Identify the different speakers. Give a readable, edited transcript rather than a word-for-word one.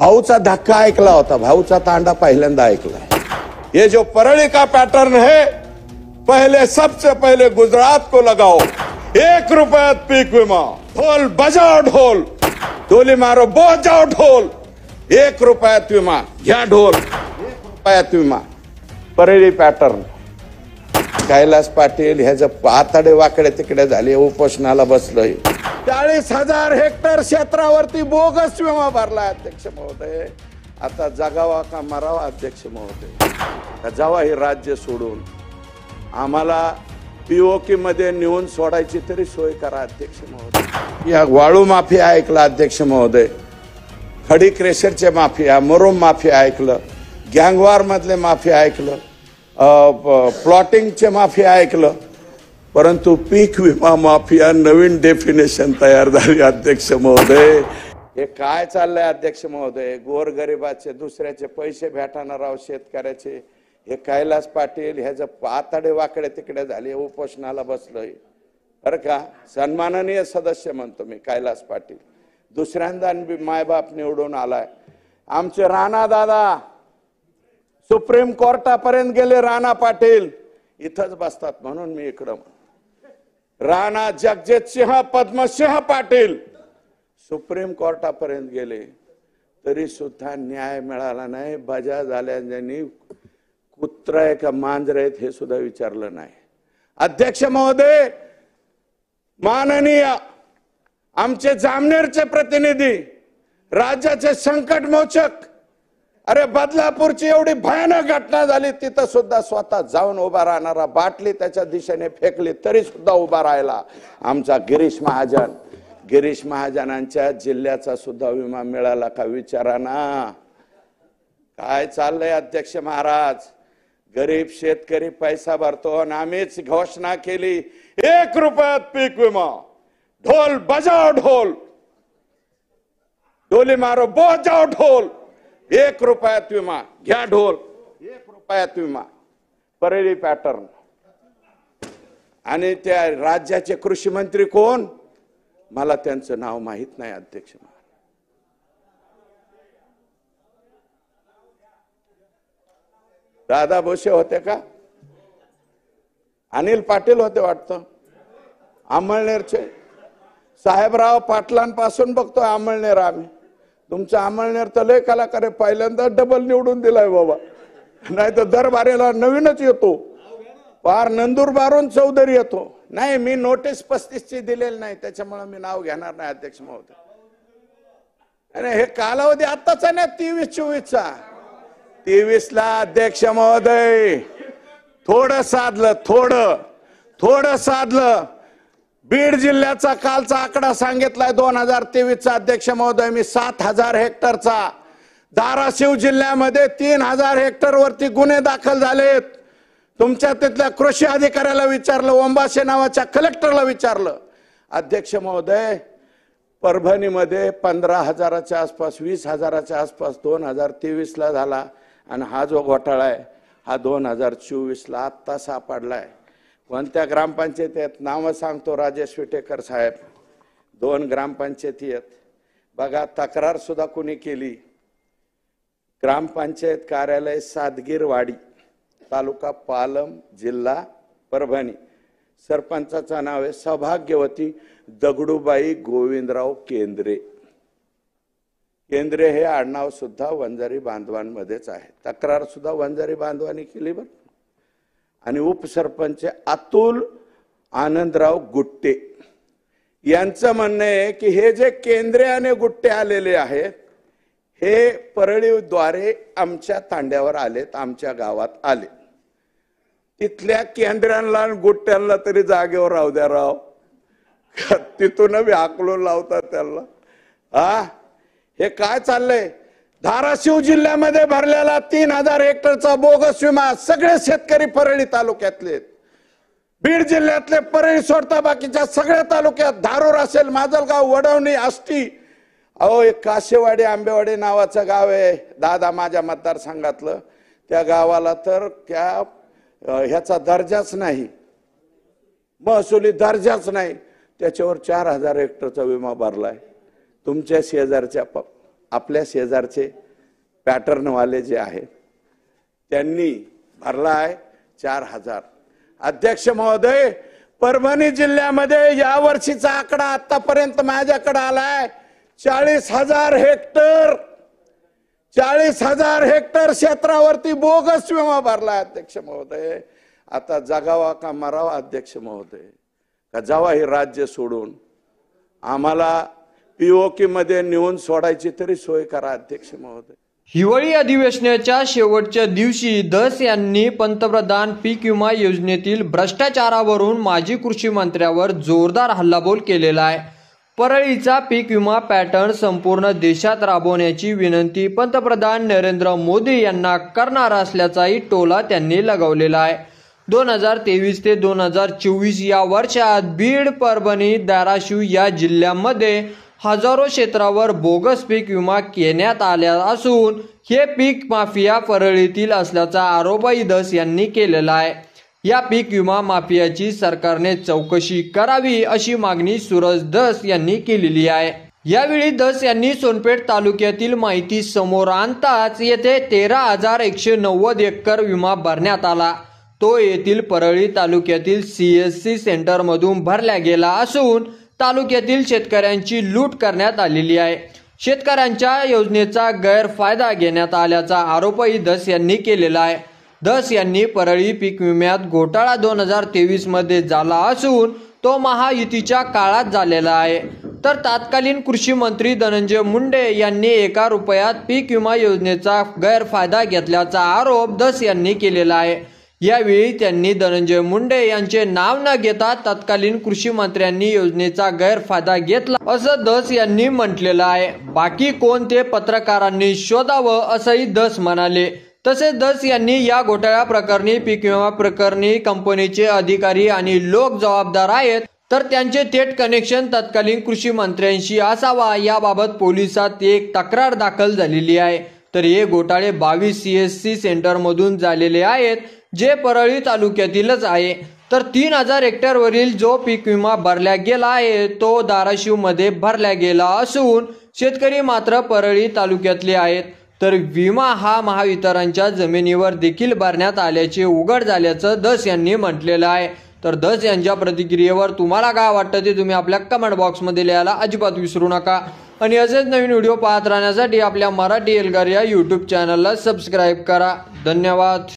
Speaker 1: भाऊचा धक्का ऐकला होता, भाऊचा तांडा पहिल्यांदा ऐकला। ये जो परळी का पैटर्न है, पहले सबसे पहले गुजरात को लगाओ। 1 रुपया पीक विमा, ढोल बजाओ ढोल, डोली मारो बहुत जाओ ढोल, 1 रुपया विमा घ्या ढोल, 1 रुपया विमा। परळी पॅटर्न। कैलास पाटील ह्याचं आताडे वाकडे तिकडे झाले, उपोषणाला बसलोय। 40,000 हेक्टर क्षेत्रावरती बोगस विमा भरला अध्यक्ष महोदय। आता जगावा का मरावा अध्यक्ष महोदय? जावा हे राज्य सोडून, आम्हाला पीओके मध्ये नेऊन सोडायची तरी सोय करा अध्यक्ष महोदय। या वाळू माफिया ऐकला अध्यक्ष महोदय, खडी क्रेशरचे माफिया, मुरुम माफिया ऐकलं, गँगवार मधले माफिया ऐकलं, प्लॉटिंगचे माफिया ऐकलं, परंतु पीक विमा माफिया नवीन डेफिनेशन तयार झाली अध्यक्ष महोदय। हे काय चाललंय अध्यक्ष महोदय? गोरगरिबाचे दुसऱ्याचे पैसे भेटणार राव शेतकऱ्याचे। हे कैलास पाटील ह्याचं आताडे वाकडे तिकडे झाले, उपोषणाला बसलोय बरं का। सन्माननीय सदस्य म्हणतो मी कैलास पाटील, दुसऱ्यांदा मायबाप निवडून आलाय। आमचे राणा दादा सुप्रीम कोर्टापर्यंत गेले, राणा पाटील इथंच बसतात म्हणून मी इकडं। राणा जगजित सिंह पद्मसिंह पाटील सुप्रीम कोर्टापर्यंत गेले तरी सुद्धा न्याय मिळाला नाही। बजा झाल्याने कुत्र आहे का मांजर आहेत हे सुद्धा विचारलं नाही अध्यक्ष महोदय। माननीय आमचे जामनेरचे प्रतिनिधी, राज्याचे संकट मोचक, अरे बदलापूरची एवढी भयानक घटना झाली, तिथं सुद्धा स्वतः जाऊन उभा राहणारा, बाटली त्याच्या दिशेने फेकली तरी सुद्धा उभा राहिला आमचा गिरीश महाजन। गिरीश महाजनांच्या जिल्ह्याचा सुद्धा विमा मिळाला का विचारा ना। काय चाललंय अध्यक्ष महाराज? गरीब शेतकरी पैसा भरतो आणि आम्हीच घोषणा केली 1 रुपयात पीक विमा, ढोल बजाओ ढोल, डोली मारो बहुत जाओ ढोल, 1 रुपयात विमा घ्या ढोल, 1 रुपयात विमा। परळी पॅटर्न। आणि त्या राज्याचे कृषी मंत्री कोण? मला त्यांचं नाव माहित नाही अध्यक्ष। दादा भोसे होते का? अनिल पाटील होते वाटतं, अमळनेरचे। साहेबराव पाटलांपासून बघतोय अमळनेर आम्ही। तुमचा अमळनेर तर लय कलाकार आहे, पहिल्यांदा डबल निवडून दिलाय बाबा, नाही तर दरबारेला नवीनच येतो, पार नंदुरबारून चौधरी येतो। नाही, मी नोटीस 35 ची दिलेली नाही, त्याच्यामुळे मी नाव घेणार नाही अध्यक्ष महोदय। आणि हे कालावधी आत्ताचा नाही, 23-24चा। 23 ला अध्यक्ष महोदय थोडं साधलं, थोडं साधलं। बीड जिल्ह्याचा कालचा आकडा सांगितलाय 2023चा अध्यक्ष महोदय मी, 7,000 हेक्टरचा। धाराशिव जिल्ह्यामध्ये 3,000 हेक्टर वरती गुन्हे दाखल झालेत। तुमच्या तिथल्या कृषी अधिकाऱ्याला विचारलं, ओंबाशे नावाच्या कलेक्टरला विचारलं अध्यक्ष महोदय। परभणीमध्ये 15,000च्या आसपास, 20,000च्या आसपास 2023 ला झाला। आणि हा जो घोटाळा आहे हा 2024 ला आत्ता सापडलाय। कोणत्या ग्रामपंचायती आहेत? नावं सांगतो, राजेश विटेकर साहेब। 2 ग्रामपंचायती आहेत बघा। तक्रार सुद्धा कुणी केली? ग्रामपंचायत कार्यालय सादगीरवाडी, तालुका पालम, जिल्हा परभणी। सरपंचाचं नाव आहे सौभाग्यवती दगडूबाई गोविंदराव केंद्रे। केंद्रे हे आडनाव सुद्धा वंजारी बांधवांमध्येच आहे। तक्रार सुद्धा वंजारी बांधवांनी केली बरं। आणि उपसरपंच अतुल आनंदराव गुट्टे यांचं म्हणणं आहे की हे जे केंद्रे आणि गुट्टे आलेले आहेत हे परळीद्वारे आमच्या तांड्यावर आलेत, आमच्या गावात आले। तिथल्या केंद्रांना गुट्ट्यांना तरी जागेवर राहू द्या राव, तिथून बी हाकलून लावतात त्यांना। हे काय चाललंय? धाराशिव जिल्ह्यामध्ये भरलेला 3,000 हेक्टरचा बोगस विमा सगळे शेतकरी परळी तालुक्यातले। बीड जिल्ह्यातले परळी सोडता बाकीच्या सगळ्या तालुक्यात, धारूर असेल, माजलगाव, वडवणी, आष्टी, अहो एक काशेवाडी आंबेवाडी नावाचं गाव आहे दादा माझ्या मतदारसंघातलं, त्या गावाला तर त्या ह्याचा दर्जाच नाही, महसुली दर्जाच नाही, त्याच्यावर 4,000 हेक्टरचा विमा भरलाय। तुमच्या शेजारच्या आपल्या शेजारचे पॅटर्नवाले जे आहेत त्यांनी भरला आहे 4,000। अध्यक्ष महोदय, परभणी जिल्ह्यामध्ये या वर्षीचा आकडा आतापर्यंत माझ्याकडे आलाय 40,000 हेक्टर। 40,000 हेक्टर क्षेत्रावरती बोगस विमा भरला अध्यक्ष महोदय। आता जगावा का मरावा अध्यक्ष महोदय, का जावा हे राज्य सोडून आम्हाला पीओके मध्ये नेऊन सोडायची तरी सोय करा अध्यक्ष महोदय।
Speaker 2: हिवाळी अधिवेशनाच्या शेवटच्या दिवशी धस यांनी पंतप्रधान पीक विमा योजनेतील भ्रष्टाचारावरून माजी कृषी मंत्र्यावर जोरदार हल्लाबोल केलेला आहे। परळीचा पीक विमा पॅटर्न संपूर्ण देशात राबवण्याची विनंती पंतप्रधान नरेंद्र मोदी यांना करणार असल्याचाही टोला त्यांनी लगावलेला आहे। 2023 ते 2024 या वर्षात बीड, परभणी, धाराशिव या जिल्ह्यांमध्ये हजारो क्षेत्रावर बोगस पीक विमा घेण्यात आल्या असून हे पीक माफिया परळीतील असल्याचा आरोपही धस यांनी केलेला आहे। या पीक विमा माफियाची सरकारने चौकशी करावी अशी मागणी सूरज धस यांनी केलेली आहे। यावेळी धस यांनी सोनपेठ तालुक्यातील माहिती समोर आणताच येथे 13,190 एकर विमा भरण्यात आला। तो येथील परळी तालुक्यातील CSC सेंटर मधून भरला गेला असून तालुक्यातील शेतकऱ्यांची लूट करण्यात आलेली आहे। शेतकऱ्यांच्या योजनेचा गैरफायदा घेण्यात आल्याचा आरोपही धस यांनी केलेला आहे। धस यांनी परळी पीक विम्यात घोटाळा 2023 मध्ये झाला असून तो महायुतीच्या काळात झालेला आहे। तर तत्कालीन कृषी मंत्री धनंजय मुंडे यांनी 1 रुपयात पीक विमा योजनेचा गैरफायदा घेतल्याचा आरोप धस यांनी केलेला आहे। यावेळी त्यांनी धनंजय मुंडे यांचे नाव न घेता तत्कालीन कृषी मंत्र्यांनी योजनेचा गैरफायदा घेतला असं धस यांनी म्हटलेलं आहे। बाकी कोण ते पत्रकारांनी शोधावं असंही धस म्हणाले। तसेच धस यांनी या घोटाळ्या प्रकरणी पीक विमा प्रकरणी कंपनीचे अधिकारी आणि लोक जबाबदार आहेत, तर त्यांचे थेट कनेक्शन तत्कालीन कृषी मंत्र्यांशी असावा याबाबत पोलिसात एक तक्रार दाखल झालेली आहे। तर हे घोटाळे 22 CSC सेंटर मधून झालेले आहेत, जे परळी तालुक्यातीलच आहे। तर 3,000 हेक्टर वरील जो पीक विमा भरला गेला आहे तो धाराशिव मध्ये भरला गेला असून शेतकरी मात्र परळी तालुक्यातले आहेत। तर विमा हा महावितरणच्या जमिनीवर देखील भरण्यात आल्याचे उघड झाल्याचं धस यांनी म्हटलेलं आहे। तर धस यांच्या प्रतिक्रियेवर तुम्हाला काय वाटतं ते तुम्ही आपल्या कमेंट बॉक्समध्ये लिहायला अजिबात विसरू नका। आणि असेच नवीन व्हिडिओ पाहत राहण्यासाठी आपल्या मराठी एल्गार या YouTube चॅनलला सबस्क्राईब करा। धन्यवाद।